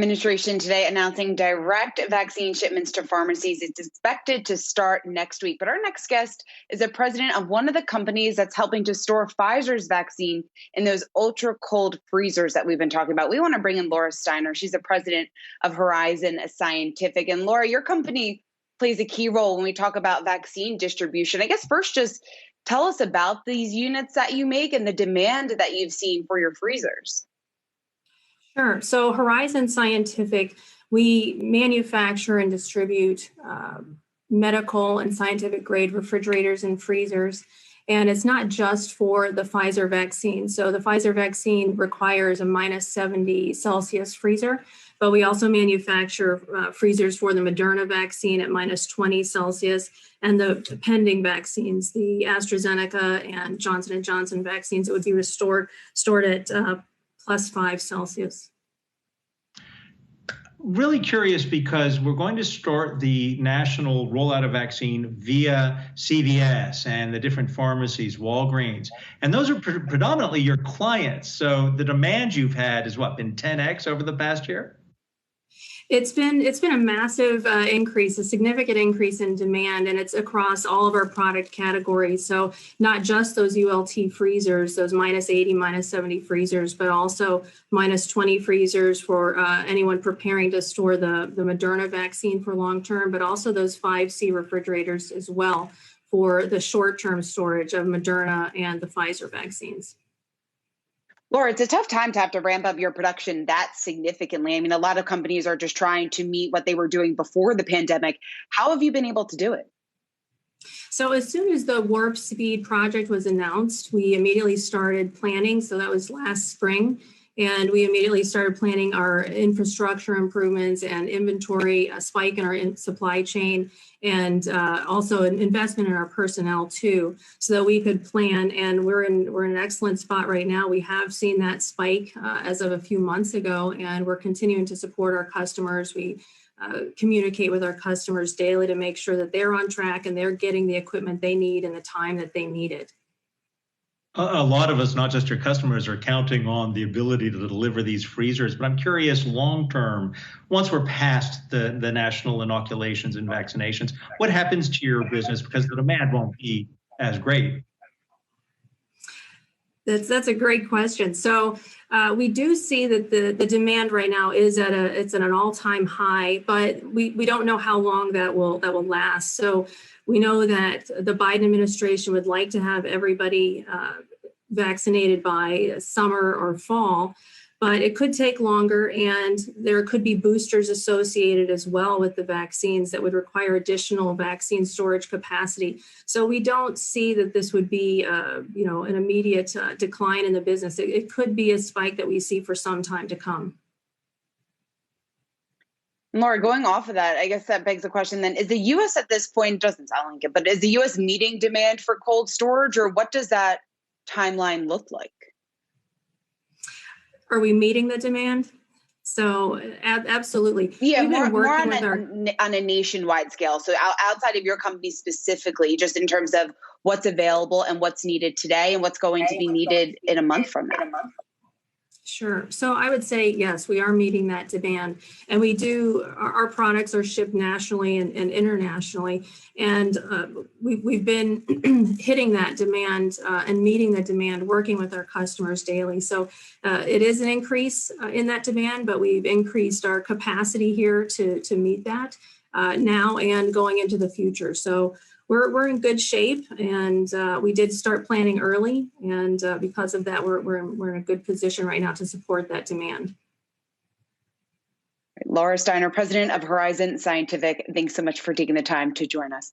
Administration today announcing direct vaccine shipments to pharmacies. It's expected to start next week. But our next guest is the president of one of the companies that's helping to store Pfizer's vaccine in those ultra cold freezers that we've been talking about. We want to bring in Laura Steiner. She's the president of Horizon Scientific. And Laura, your company plays a key role when we talk about vaccine distribution. I guess first, just tell us about these units that you make and the demand that you've seen for your freezers. Sure. So Horizon Scientific, we manufacture and distribute medical and scientific grade refrigerators and freezers. And it's not just for the Pfizer vaccine. So the Pfizer vaccine requires a minus 70 Celsius freezer, but we also manufacture freezers for the Moderna vaccine at minus 20 Celsius and the pending vaccines, the AstraZeneca and Johnson & Johnson vaccines that would be stored at plus 5 Celsius. Really curious because we're going to start the national rollout of vaccine via CVS and the different pharmacies, Walgreens, and those are predominantly your clients. So the demand you've had is what, been 10x over the past year? It's been a massive increase, a significant increase in demand, and it's across all of our product categories. So not just those ULT freezers, those minus 80, minus 70 freezers, but also minus 20 freezers for anyone preparing to store the Moderna vaccine for long term, but also those 5C refrigerators as well for the short-term storage of Moderna and the Pfizer vaccines. Laura, it's a tough time to have to ramp up your production that significantly. I mean, a lot of companies are just trying to meet what they were doing before the pandemic. How have you been able to do it? So as soon as the Warp Speed project was announced, we immediately started planning. So that was last spring. And we immediately started planning our infrastructure improvements and inventory, a spike in our supply chain, and also an investment in our personnel too, so that we could plan. And we're in an excellent spot right now. We have seen that spike as of a few months ago, and we're continuing to support our customers. We communicate with our customers daily to make sure that they're on track and they're getting the equipment they need in the time that they need it. A lot of us, not just your customers, are counting on the ability to deliver these freezers. But I'm curious, long term, once we're past the national inoculations and vaccinations, what happens to your business? Because the demand won't be as great. That's a great question. So we do see that the demand right now is at an all-time high, but we don't know how long that will last. So we know that the Biden administration would like to have everybody vaccinated by summer or fall, but it could take longer, and there could be boosters associated as well with the vaccines that would require additional vaccine storage capacity. So we don't see that this would be an immediate decline in the business. It could be a spike that we see for some time to come. Laura, going off of that, I guess that begs the question then, is the U.S. at this point, doesn't sound like it, but is the U.S. meeting demand for cold storage, or what does that timeline look like? Are we meeting the demand? So absolutely. Yeah, more on a nationwide scale. So outside of your company specifically, just in terms of what's available and what's needed today and what's going to be needed in a month from now. Sure. So I would say, yes, we are meeting that demand, and we do. Our products are shipped nationally and internationally, and we've been hitting that demand and meeting the demand, working with our customers daily. So it is an increase in that demand, but we've increased our capacity here to meet that now and going into the future. So we're in good shape, and we did start planning early, and because of that, we're in a good position right now to support that demand. Laura Steiner, president of Horizon Scientific, thanks so much for taking the time to join us.